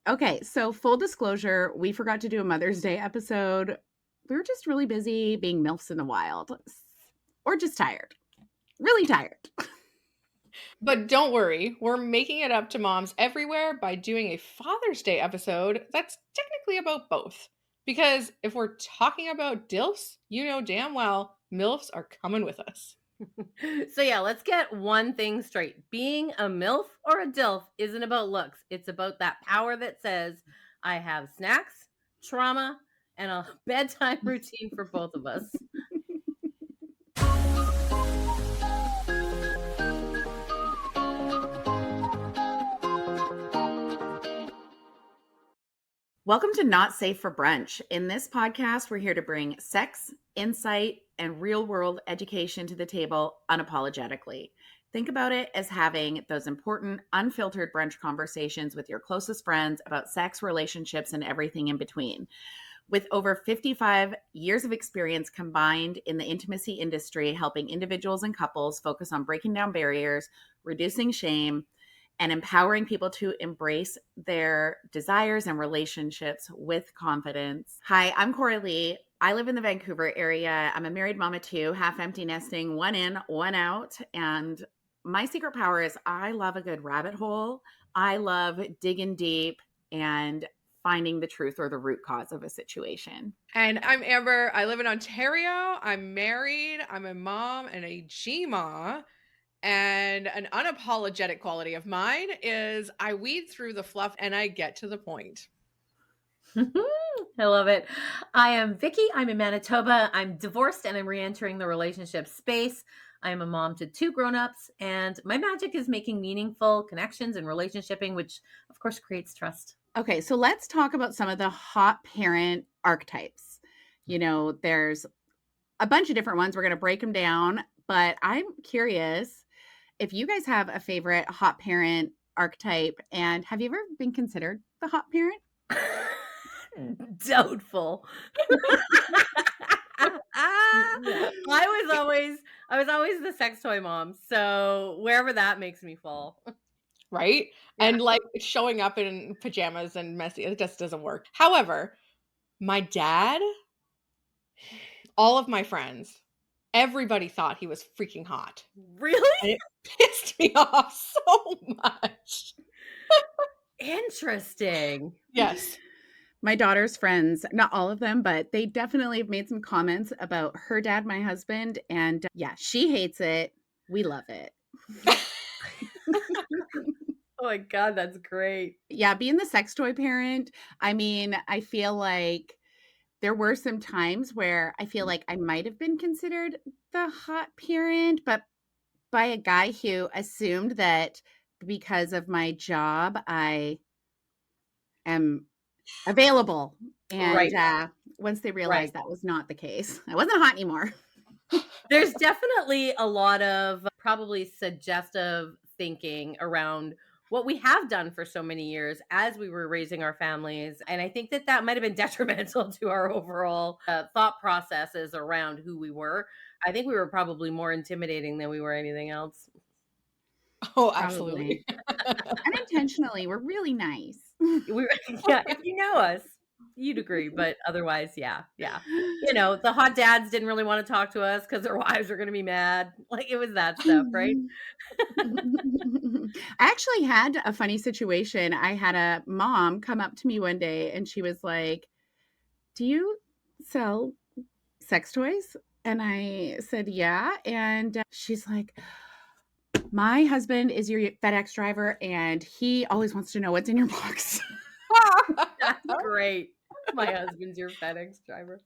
Okay, so full disclosure, we forgot to do a Mother's Day episode. We were just really busy being MILFs in the wild, or just tired. Really tired. But don't worry, we're making it up to moms everywhere by doing a Father's Day episode that's technically about both. Because if we're talking about DILFs, you know damn well MILFs are coming with us. So yeah, let's get one thing straight. Being a MILF or a DILF isn't about looks. It's about that power that says, I have snacks, trauma, and a bedtime routine for both of us. Welcome to Not Safe for Brunch. In this podcast, we're here to bring sex, insight, and real-world education to the table unapologetically. Think about it as having those important, unfiltered brunch conversations with your closest friends about sex, relationships, and everything in between. With over 55 years of experience combined in the intimacy industry, helping individuals and couples focus on breaking down barriers, reducing shame, and empowering people to embrace their desires and relationships with confidence. Hi, I'm Coralie. I live in the Vancouver area. I'm a married mom of two, half empty nesting, one in, one out. And my secret power is I love a good rabbit hole. I love digging deep and finding the truth or the root cause of a situation. And I'm Amber. I live in Ontario. I'm married. I'm a mom and a GMA. And an unapologetic quality of mine is I weed through the fluff and I get to the point. I love it. I am Vicki. I'm in Manitoba. I'm divorced and I'm re-entering the relationship space. I am a mom to two grown-ups, and my magic is making meaningful connections and relationshiping, which of course creates trust. Okay, so let's talk about some of the hot parent archetypes. You know, there's a bunch of different ones. We're going to break them down, but I'm curious if you guys have a favorite hot parent archetype, and have you ever been considered the hot parent? Doubtful. I was always the sex toy mom. So wherever that makes me fall. Right? Yeah. And like showing up in pajamas and messy, it just doesn't work. However, my dad, all of my friends, everybody thought he was freaking hot. Really? And it pissed me off so much. Interesting. Yes. My daughter's friends, not all of them, but they definitely have made some comments about her dad, my husband. And yeah, she hates it. We love it. Oh my God, that's great. Yeah, being the sex toy parent, I mean, I feel like there were some times where I feel like I might have been considered the hot parent, but by a guy who assumed that because of my job, I am available. And Right. once they Right. realized that was not the case, I wasn't hot anymore. There's definitely a lot of probably suggestive thinking around what we have done for so many years as we were raising our families. And I think that that might have been detrimental to our overall thought processes around who we were. I think we were probably more intimidating than we were anything else. Oh, absolutely. Unintentionally, we're really nice. Yeah, if you know us, you'd agree. But otherwise, yeah. You know, the hot dads didn't really want to talk to us because their wives were going to be mad. Like it was that stuff, right? I actually had a funny situation. I had a mom come up to me one day and she was like, "Do you sell sex toys?" And I said, "Yeah." And she's like, "My husband is your FedEx driver and he always wants to know what's in your box." That's great. My husband's your FedEx driver.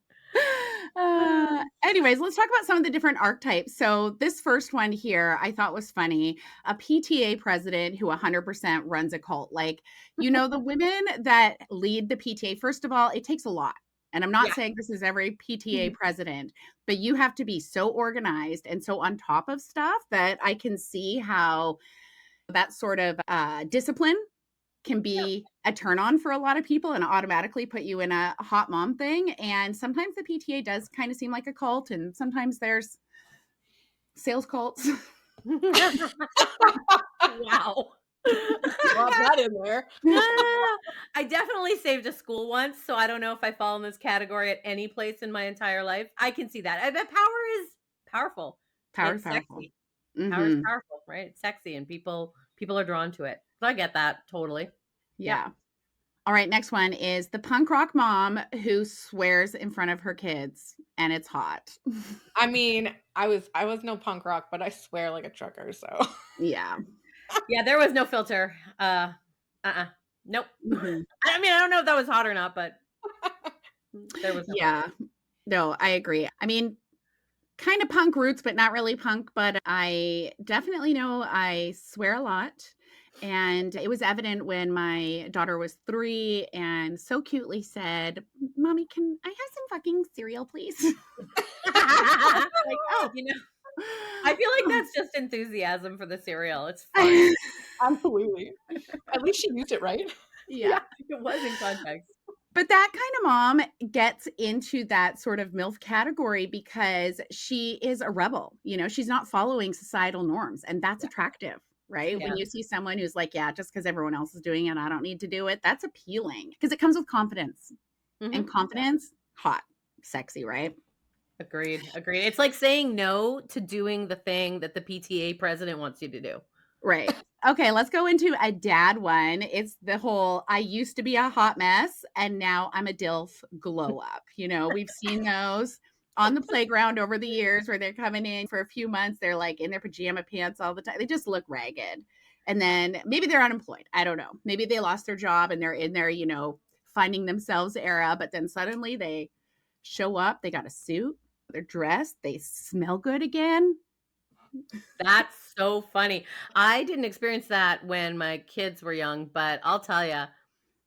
Anyways, let's talk about some of the different archetypes. So this first one here I thought was funny. A PTA president who 100% runs a cult. Like, you know, the women that lead the PTA, first of all, it takes a lot. And I'm not Yeah. saying this is every PTA president, but you have to be so organized and so on top of stuff that I can see how that sort of discipline can be a turn on for a lot of people and automatically put you in a hot mom thing. And sometimes the PTA does kind of seem like a cult, and sometimes there's sales cults. Wow. Drop that in there. I definitely saved a school once, so I don't know if I fall in this category at any place in my entire life. I can see that. And the power is powerful. Power It's powerful. sexy. Power is Mm-hmm. powerful, right? It's sexy, and people are drawn to it. So I get that totally. Yeah. All right, next one is the punk rock mom who swears in front of her kids, and it's hot. I mean, I was no punk rock, but I swear like a trucker, so. Yeah. Yeah, there was no filter. Nope. Mm-hmm. I mean, I don't know if that was hot or not, but there was no Yeah. No, I agree. I mean, kind of punk roots, but not really punk. But I definitely know I swear a lot. And it was evident when my daughter was 3 and so cutely said, "Mommy, can I have some fucking cereal, please?" like, oh, I feel like that's just enthusiasm for the cereal. It's fun. Absolutely. At least she used it right. Yeah. It was in context. But that kind of mom gets into that sort of MILF category because she is a rebel. She's not following societal norms, and that's attractive, right? Yeah. When you see someone who's like, yeah, just because everyone else is doing it, I don't need to do it. That's appealing because it comes with confidence. Mhm. And confidence, hot, sexy, right? Agreed. It's like saying no to doing the thing that the PTA president wants you to do. Right. Okay, let's go into a dad one. It's the whole I used to be a hot mess and now I'm a DILF glow up. We've seen those on the playground over the years where they're coming in for a few months. They're like in their pajama pants all the time. They just look ragged. And then maybe they're unemployed. I don't know. Maybe they lost their job and they're in their, finding themselves era. But then suddenly they show up. They got a suit. They're dressed. They smell good again. That's so funny. I didn't experience that when my kids were young, but I'll tell you,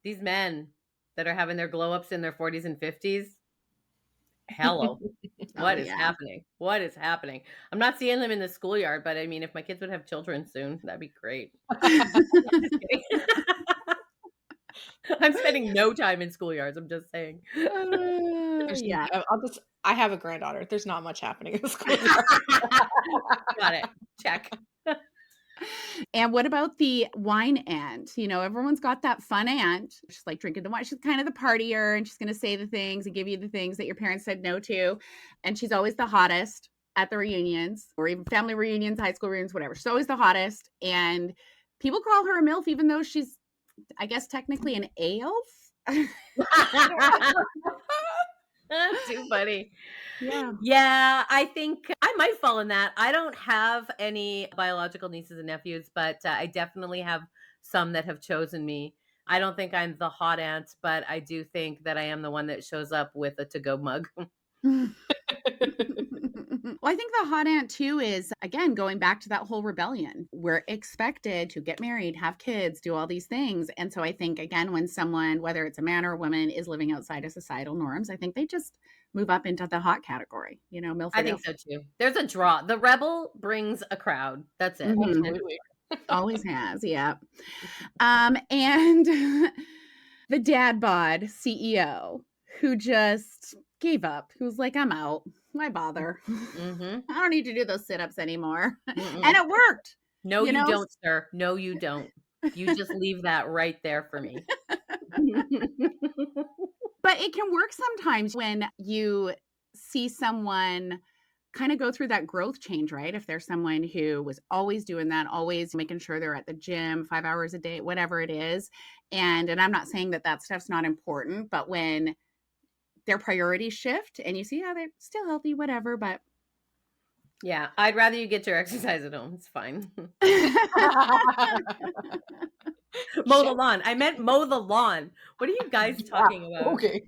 these men that are having their glow ups in their 40s and 50s, hello. What is happening? What is happening? I'm not seeing them in the schoolyard, but I mean, if my kids would have children soon, that'd be great. I'm spending no time in schoolyards. I'm just saying. Yeah. I have a granddaughter. There's not much happening in the schoolyard. Got it. Check. And what about the wine aunt? Everyone's got that fun aunt. She's like drinking the wine. She's kind of the partier and she's going to say the things and give you the things that your parents said no to. And she's always the hottest at the reunions or even family reunions, high school reunions, whatever. She's always the hottest. And people call her a MILF, even though she's, I guess, technically an AILF. Too funny. Yeah, I think I might fall in that. I don't have any biological nieces and nephews, but I definitely have some that have chosen me. I don't think I'm the hot aunt, but I do think that I am the one that shows up with a to-go mug. Well, I think the hot aunt too is, again, going back to that whole rebellion. We're expected to get married, have kids, do all these things. And so I think, again, when someone, whether it's a man or a woman, is living outside of societal norms, I think they just move up into the hot category. MILF. I think so too. There's a draw. The rebel brings a crowd. That's it. Mhm. Absolutely. Always has. Yeah. And the Dad Bod CEO who just gave up, who was like, I'm out. Why bother? Mm-hmm. I don't need to do those sit-ups anymore. Mm-mm. And it worked. No, you don't, sir. No, you don't. You just leave that right there for me. But it can work sometimes when you see someone kind of go through that growth change, right? If there's someone who was always doing that, always making sure they're at the gym 5 hours a day, whatever it is. And I'm not saying that stuff's not important, but when their priorities shift and you see, yeah, they're still healthy, whatever, but yeah, I'd rather you get your exercise at home. It's fine. Mow the lawn. I meant mow the lawn. What are you guys talking about? Okay.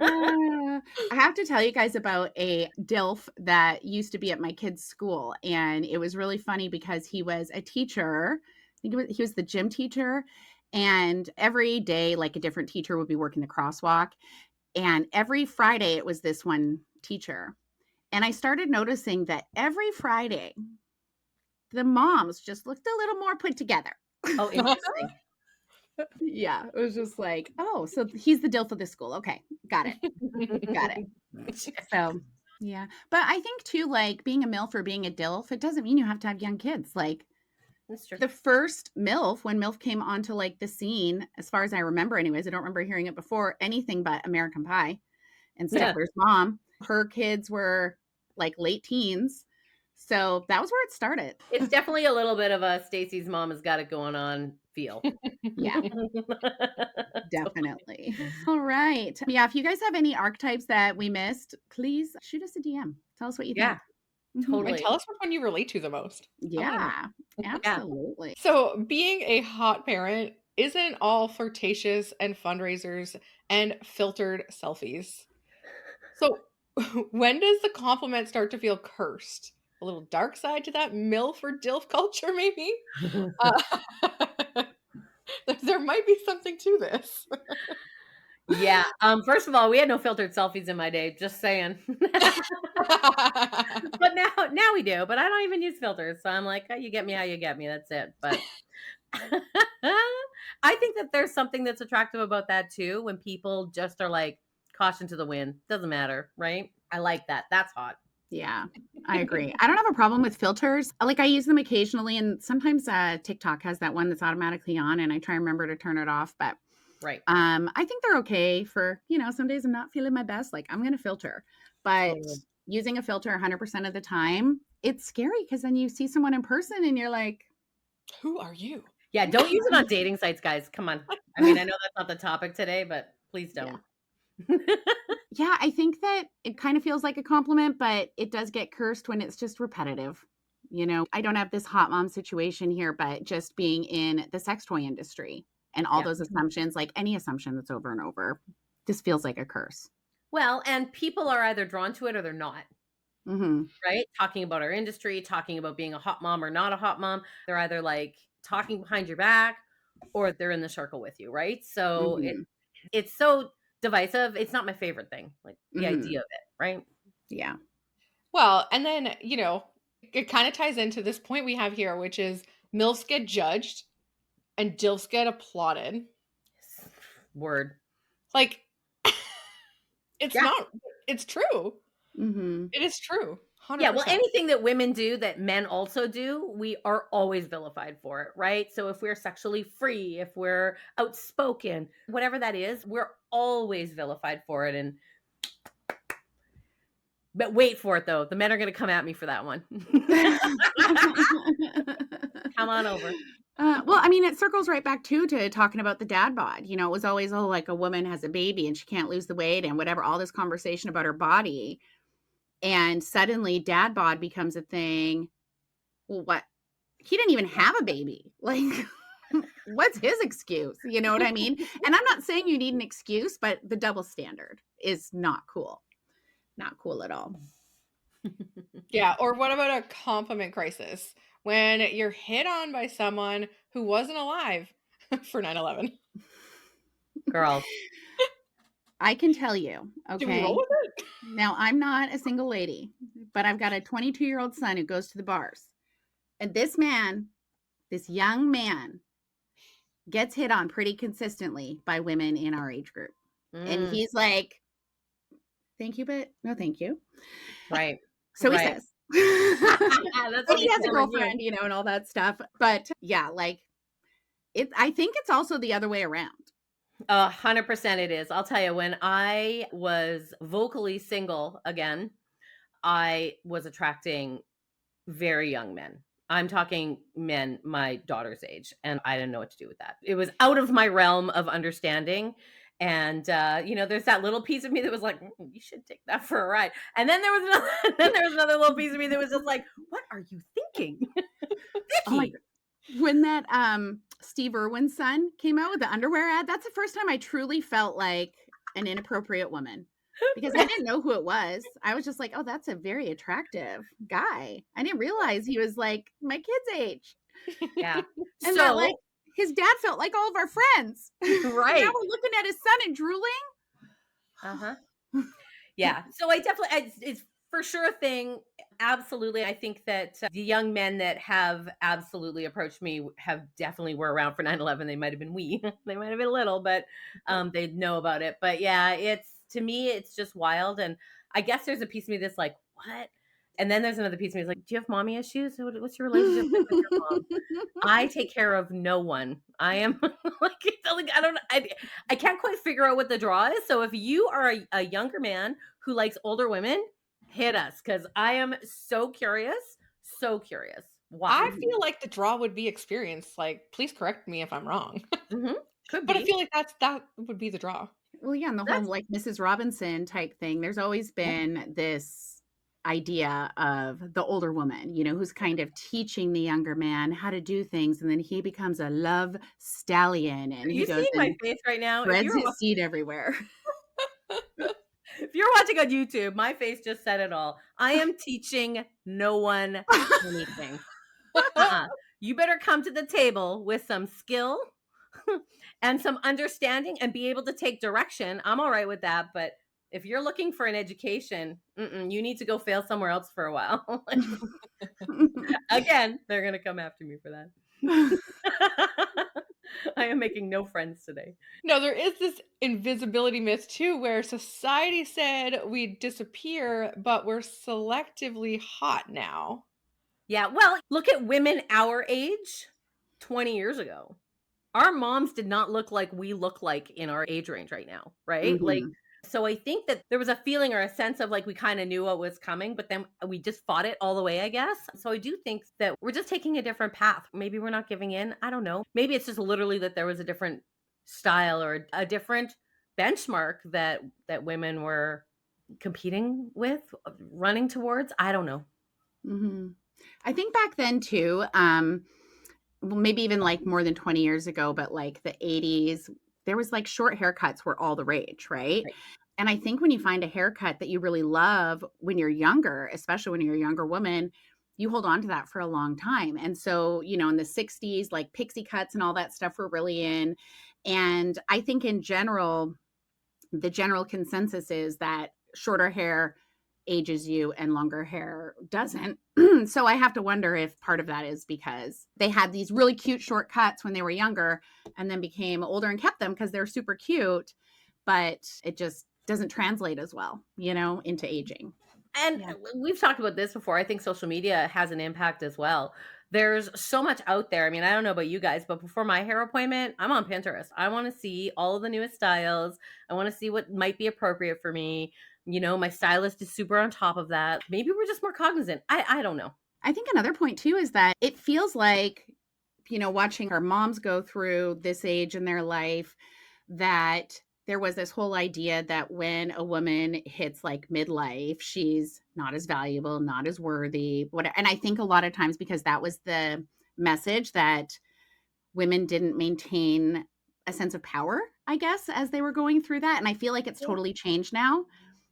I have to tell you guys about a DILF that used to be at my kid's school. And it was really funny because he was a teacher. I think he was the gym teacher. And every day, like a different teacher would be working the crosswalk. And every Friday, it was this one teacher. And I started noticing that every Friday, the moms just looked a little more put together. Oh, interesting. Yeah, it was just like, oh, so he's the DILF of this school. Okay, got it. So, yeah. But I think too, like being a MILF or being a DILF, it doesn't mean you have to have young kids. Like, That's true. The first MILF, when MILF came onto like the scene, as far as I remember anyways, I don't remember hearing it before, anything but American Pie and Stifler's mom. Her kids were like late teens. So that was where it started. It's definitely a little bit of a Stacy's mom has got it going on feel. Yeah, definitely. All right. Yeah, if you guys have any archetypes that we missed, please shoot us a DM. Tell us what you Yeah, think. totally. And tell us which one you relate to the most. Yeah, absolutely. So being a hot parent isn't all flirtatious and fundraisers and filtered selfies. So when does the compliment start to feel cursed? A little dark side to that MILF or DILF culture, maybe? There might be something to this. Yeah. First of all, we had no filtered selfies in my day, just saying. But now we do, but I don't even use filters. So I'm like, oh, you get me how you get me. That's it. But I think that there's something that's attractive about that too. When people just are like, caution to the wind. Doesn't matter, right? I like that. That's hot. Yeah, I agree. I don't have a problem with filters. Like I use them occasionally, and sometimes TikTok has that one that's automatically on, and I try and remember to turn it off. But Right. I think they're okay for, some days I'm not feeling my best. Like I'm going to filter, but Totally. using a filter 100% of the time, it's scary because then you see someone in person and you're like, who are you? Yeah, don't use it on dating sites, guys. Come on. I mean, I know that's not the topic today, but please don't. Yeah, I think that it kind of feels like a compliment, but it does get cursed when it's just repetitive. I don't have this hot mom situation here, but just being in the sex toy industry and all those assumptions, like any assumption that's over and over, this feels like a curse. Well, and people are either drawn to it or they're not. Mm-hmm. Right? Talking about our industry, talking about being a hot mom or not a hot mom. They're either like talking behind your back or they're in the circle with you, right? So it's so divisive. It's not my favorite thing, like the idea of it, right? Yeah. Well, and then, it kind of ties into this point we have here, which is MILFs get judged and DILFs get applauded. Word. Like, it's true. Mm-hmm. It is true. 100%. Yeah, well, anything that women do that men also do, we are always vilified for it, right? So if we're sexually free, if we're outspoken, whatever that is, we're always vilified for it. But wait for it, though. The men are going to come at me for that one. Come on over. Well, I mean, it circles right back to talking about the dad bod. It was always, like a woman has a baby and she can't lose the weight and whatever, all this conversation about her body. And suddenly dad bod becomes a thing. Well, what? He didn't even have a baby. Like, what's his excuse? You know what I mean? And I'm not saying you need an excuse, but the double standard is not cool. Not cool at all. Yeah. Or what about a compliment crisis? When you're hit on by someone who wasn't alive for 9/11. Girl. I can tell you, okay? Do we roll with it? Now, I'm not a single lady, but I've got a 22-year-old son who goes to the bars. And this young man, gets hit on pretty consistently by women in our age group. And he's like, thank you, but no thank you. Right. So he says. That's And he has a girlfriend, and all that stuff. But yeah, like, I think it's also the other way around. 100% it is. I'll tell you, when I was vocally single again, I was attracting very young men. I'm talking men my daughter's age, and I didn't know what to do with that. It was out of my realm of understanding. And there's that little piece of me that was like, you should take that for a ride. And then there was another little piece of me that was just like, what are you thinking? Vicki. When that Steve Irwin's son came out with the underwear ad, that's the first time I truly felt like an inappropriate woman. Because I didn't know who it was. I was just like, oh, that's a very attractive guy. I didn't realize he was like my kid's age. Yeah. And that, like, his dad felt like all of our friends. Right. Now we're looking at his son and drooling. Uh-huh. Yeah. So it's for sure a thing. Absolutely. I think that the young men that have absolutely approached me were around for 9/11. They might have been they might have been little, but they'd know about it. But yeah, to me, it's just wild. And I guess there's a piece of me that's like, what? And then there's another piece of me is like, do you have mommy issues? What's your relationship like with your mom? I take care of no one. I am like I can't quite figure out what the draw is. So if you are a younger man who likes older women, hit us, because I am so curious. So curious. Why? I feel like the draw would be experience. Like, please correct me if I'm wrong. Mm-hmm. Could But I be. feel like that would be the draw. Well, yeah, and the whole That's like Mrs. Robinson type thing. There's always been this idea of the older woman, who's kind of teaching the younger man how to do things, and then he becomes a love stallion, and Are he you goes seeing my and face right now? spreads his seed everywhere. If you're watching on YouTube, my face just said it all. I am teaching no one anything. You better come to the table with some skill and some understanding and be able to take direction. I'm all right with that. But if you're looking for an education, you need to go fail somewhere else for a while. Again, they're going to come after me for that. I am making no friends today. No, there is this invisibility myth too, where society said we'd disappear, but we're selectively hot now. Yeah, well, look at women our age 20 years ago. Our moms did not look like we look like in our age range right now, right? Like, Mhm. so I think that there was a feeling or a sense of like we kind of knew what was coming, but then we just fought it all the way, I guess. So I do think that we're just taking a different path. Maybe we're not giving in. I don't know. Maybe it's just literally that there was a different style or a different benchmark that women were competing with, running towards. I don't know. Mhm. I think back then too, well, maybe even like more than 20 years ago, but like the 80s, there was like short haircuts were all the rage, right? Right. And I think when you find a haircut that you really love when you're younger, especially when you're a younger woman, you hold on to that for a long time. And so, in the 60s, like pixie cuts and all that stuff were really in. And I think in general, the general consensus is that shorter hair ages you and longer hair doesn't. So I have to wonder if part of that is because they had these really cute short cuts when they were younger and then became older and kept them because they're super cute, but it just doesn't translate as well, into aging. And Yeah. we've talked about this before. I think social media has an impact as well. There's so much out there. I mean, I don't know about you guys, but before my hair appointment, I'm on Pinterest. I want to see all of the newest styles. I want to see what might be appropriate for me. My stylist is super on top of that. Maybe we're just more cognizant. I don't know. I think another point too is that it feels like, watching our moms go through this age in their life, that there was this whole idea that when a woman hits like midlife, she's not as valuable, not as worthy, whatever. And I think a lot of times because that was the message that women didn't maintain a sense of power, I guess, as they were going through that. And I feel like it's totally changed now.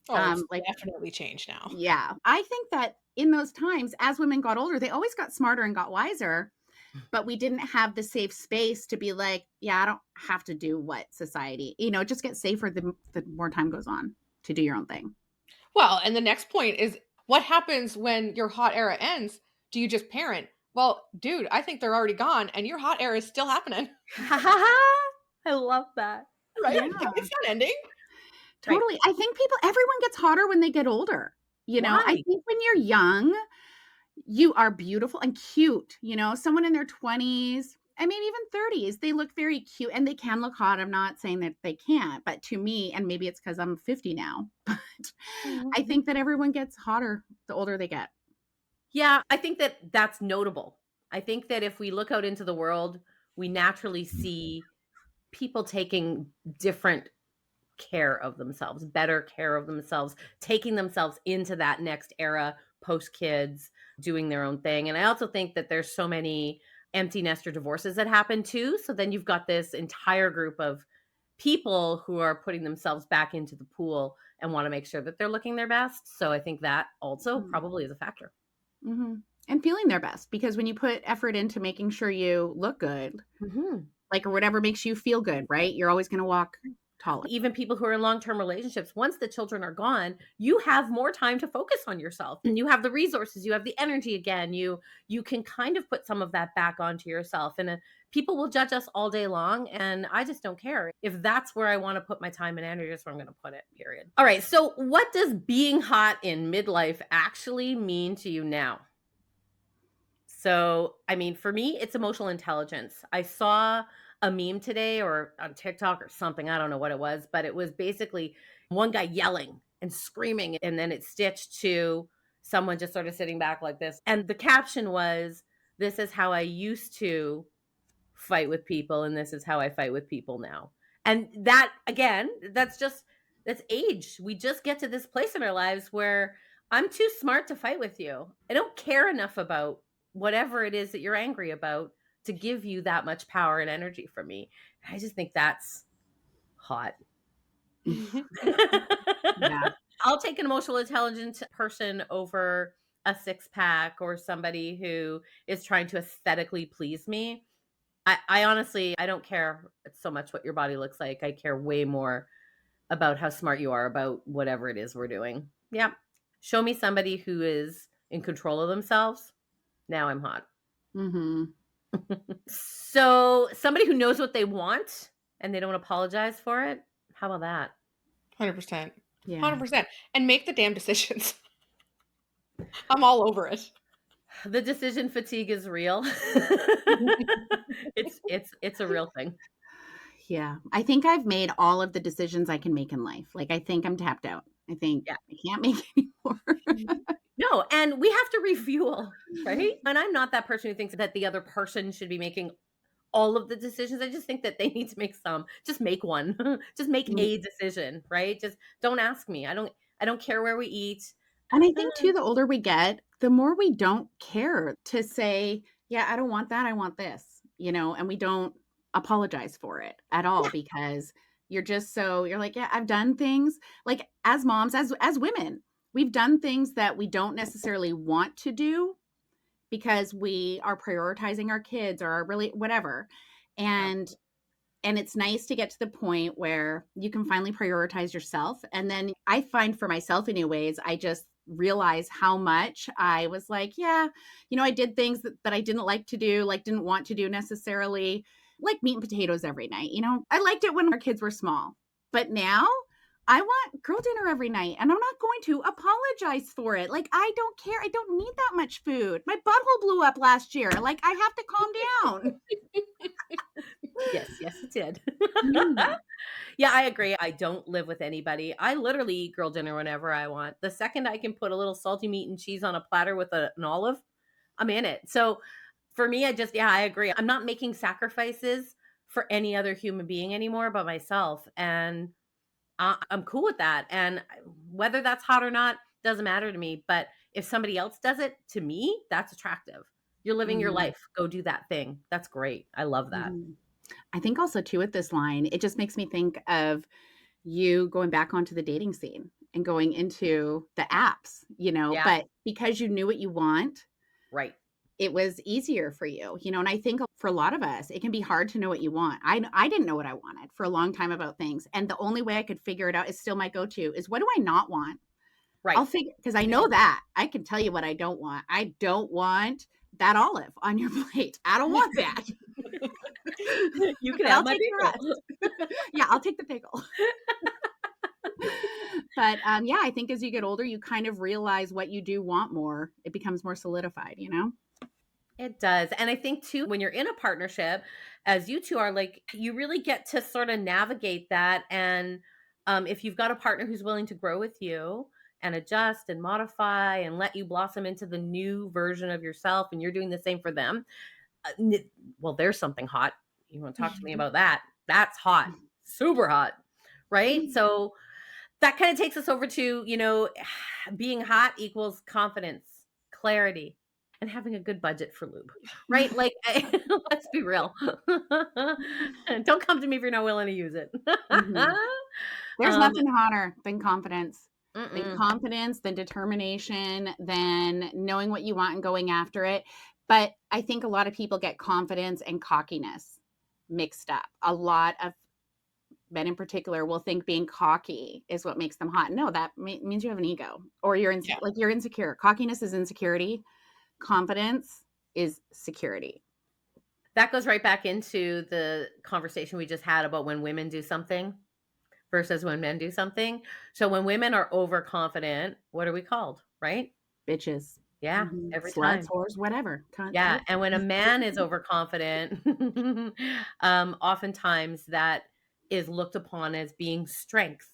Oh, it's Like, definitely changed now. yeah, I think that in those times, as women got older, they always got smarter and got wiser, but we didn't have the safe space to be like, yeah, I don't have to do what society, it just gets safer the more time goes on to do your own thing. Well, and the next point is what happens when your hot era ends? Do you just parent? Well, dude, I think they're already gone and your hot era is still happening, I love that. right? Yeah, It's not ending. Right. totally. I think everyone gets hotter when they get older. I Why? think when you're young, you are beautiful and cute. Someone in their 20s and maybe even 30s, they look very cute and they can look hot. I'm not saying that they can't, but to me, and maybe it's because I'm 50 now, but I think that everyone gets hotter the older they get. Yeah, I think that that's notable. I think that if we look out into the world, we naturally see people taking different care of themselves, better care of themselves, taking themselves into that next era, post kids, doing their own thing. And I also think that there's so many empty nester divorces that happen too. So then you've got this entire group of people who are putting themselves back into the pool and want to make sure that they're looking their best. So I think that also probably is a factor. Mm-hmm. And feeling their best, because when you put effort into making sure you look good, Mm-hmm. like, or whatever makes you feel good, right? You're always going to walk Totally. Even people who are in long-term relationships, once the children are gone, you have more time to focus on yourself. And you have the resources, you have the energy again. You can kind of put some of that back onto yourself. And people will judge us all day long. And I just don't care. If that's where I want to put my time and energy, that's where I'm going to put it, period. All right. So what does being hot in midlife actually mean to you now? So, I mean, for me, it's emotional intelligence. I saw a meme today or on TikTok or something. I don't know what it was, but it was basically one guy yelling and screaming. And then it stitched to someone just sort of sitting back like this. And the caption was, "This is how I used to fight with people. And this is how I fight with people now." And that, again, that's age. We just get to this place in our lives where I'm too smart to fight with you. I don't care enough about whatever it is that you're angry about to give you that much power and energy from me. I just think that's hot. Yeah. I'll take an emotional intelligent person over a six pack or somebody who is trying to aesthetically please me. I honestly, I don't care so much what your body looks like. I care way more about how smart you are about whatever it is we're doing. Yeah. Show me somebody who is in control of themselves. Now I'm hot. Mm-hmm. So somebody who knows what they want and they don't apologize for it. How about that? 100%. Yeah. 100%. And make the damn decisions. I'm all over it. The decision fatigue is real. It's a real thing. Yeah. I think I've made all of the decisions I can make in life. Like, I think I'm tapped out. I think I can't make anymore. No, and we have to refuel, right? And I'm not that person who thinks that the other person should be making all of the decisions. I just think that they need to make some. Just make one. Just make a decision, right? Just don't ask me. I don't care where we eat. And I think too, the older we get, the more we don't care to say, yeah, I don't want that. I want this, and we don't apologize for it at all because you're like, yeah, I've done things like as moms, as women, we've done things that we don't necessarily want to do because we are prioritizing our kids or our really whatever. And it's nice to get to the point where you can finally prioritize yourself. And then I find for myself anyways, I just realize how much I was like, yeah, I did things that I didn't like to do, like didn't want to do necessarily, like meat and potatoes every night. I liked it when our kids were small, but now I want girl dinner every night and I'm not going to apologize for it. Like, I don't care. I don't need that much food. My butthole blew up last year. Like, I have to calm down. Yes, it did. Mm. Yeah, I agree. I don't live with anybody. I literally eat girl dinner whenever I want. The second I can put a little salty meat and cheese on a platter with an olive, I'm in it. So for me, I agree. I'm not making sacrifices for any other human being anymore but myself. And I'm cool with that. And whether that's hot or not doesn't matter to me. But if somebody else does it, to me, that's attractive. You're living your life. Go do that thing. That's great. I love that. I think also too with this line, it just makes me think of you going back onto the dating scene and going into the apps, but because you knew what you want, right, it was easier for you, and I think for a lot of us, it can be hard to know what you want. I didn't know what I wanted for a long time about things. And the only way I could figure it out is still my go-to is what do I not want? Right. I'll figure, because I know that I can tell you what I don't want. I don't want that olive on your plate. I don't want that. You can have my pickle. Yeah, I'll take the pickle. But yeah, I think as you get older, you kind of realize what you do want more. It becomes more solidified, It does. And I think too, when you're in a partnership, as you two are, like, you really get to sort of navigate that. And if you've got a partner who's willing to grow with you and adjust and modify and let you blossom into the new version of yourself, and you're doing the same for them, well, there's something hot. You want to talk to me about that? That's hot, super hot, right? So that kind of takes us over to, being hot equals confidence, clarity, and having a good budget for lube, right? Like, let's be real. Don't come to me if you're not willing to use it. There's nothing hotter than confidence. Than determination, than knowing what you want and going after it. But I think a lot of people get confidence and cockiness mixed up. A lot of men in particular will think being cocky is what makes them hot. No, that means you have an ego, or you're you're insecure. Cockiness is insecurity. Confidence is security. That goes right back into the conversation we just had about when women do something versus when men do something. So when women are overconfident, what are we called, right? Bitches. Yeah, every Sluts, time. whores, whatever. Yeah, and when a man is overconfident, oftentimes that is looked upon as being strength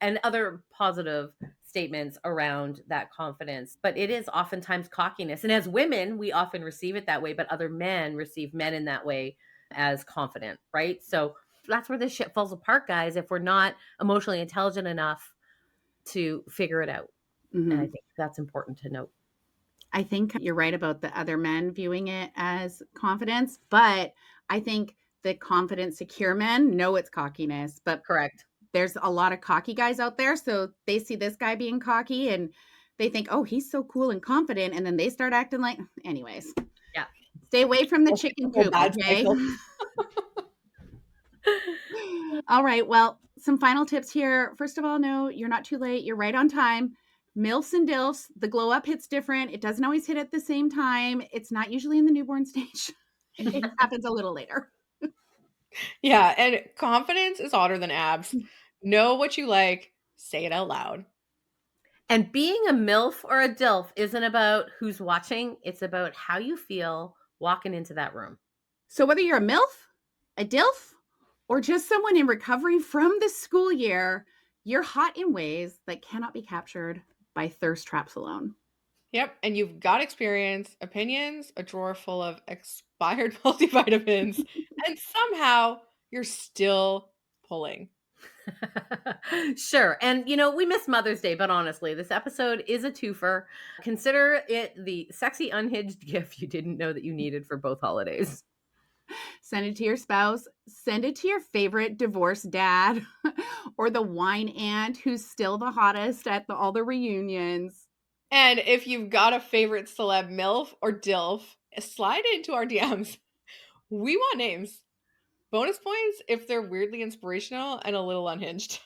and other positive statements around that confidence. But it is oftentimes cockiness. And as women, we often receive it that way, but other men receive men in that way as confident, right? So that's where this shit falls apart, guys, if we're not emotionally intelligent enough to figure it out. And I think that's important to note. I think you're right about the other men viewing it as confidence, but I think the confident, secure men know it's cockiness. But correct. There's a lot of cocky guys out there. So they see this guy being cocky and they think, oh, he's so cool and confident. And then they start acting like, anyways. Yeah. Stay away from the chicken coop, okay? All right. Well, some final tips here. First of all, no, you're not too late. You're right on time. MILFs and DILFs, the glow up hits different. It doesn't always hit at the same time. It's not usually in the newborn stage. It happens a little later. Yeah, and confidence is hotter than abs. Know what you like, say it out loud. And being a MILF or a DILF isn't about who's watching. It's about how you feel walking into that room. So whether you're a MILF, a DILF, or just someone in recovery from the school year, you're hot in ways that cannot be captured by thirst traps alone. Yep, and you've got experience, opinions, a drawer full of expired multivitamins, and somehow you're still pulling. Sure. And, we missed Mother's Day, but honestly, this episode is a twofer. Consider it the sexy unhinged gift you didn't know that you needed for both holidays. Send it to your spouse. Send it to your favorite divorced dad or the wine aunt who's still the hottest at all the reunions. And if you've got a favorite celeb MILF or DILF, slide into our DMs. We want names. Bonus points if they're weirdly inspirational and a little unhinged.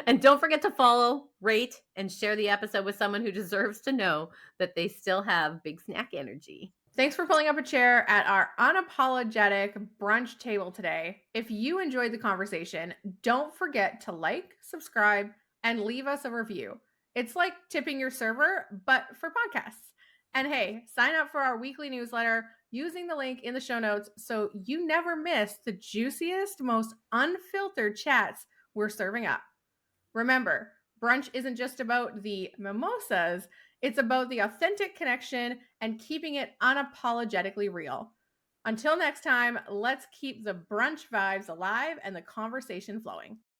And don't forget to follow, rate, and share the episode with someone who deserves to know that they still have big snack energy. Thanks for pulling up a chair at our unapologetic brunch table today. If you enjoyed the conversation, don't forget to like, subscribe, and leave us a review. It's like tipping your server, but for podcasts. And hey, sign up for our weekly newsletter using the link in the show notes so you never miss the juiciest, most unfiltered chats we're serving up. Remember, brunch isn't just about the mimosas, it's about the authentic connection and keeping it unapologetically real. Until next time, let's keep the brunch vibes alive and the conversation flowing.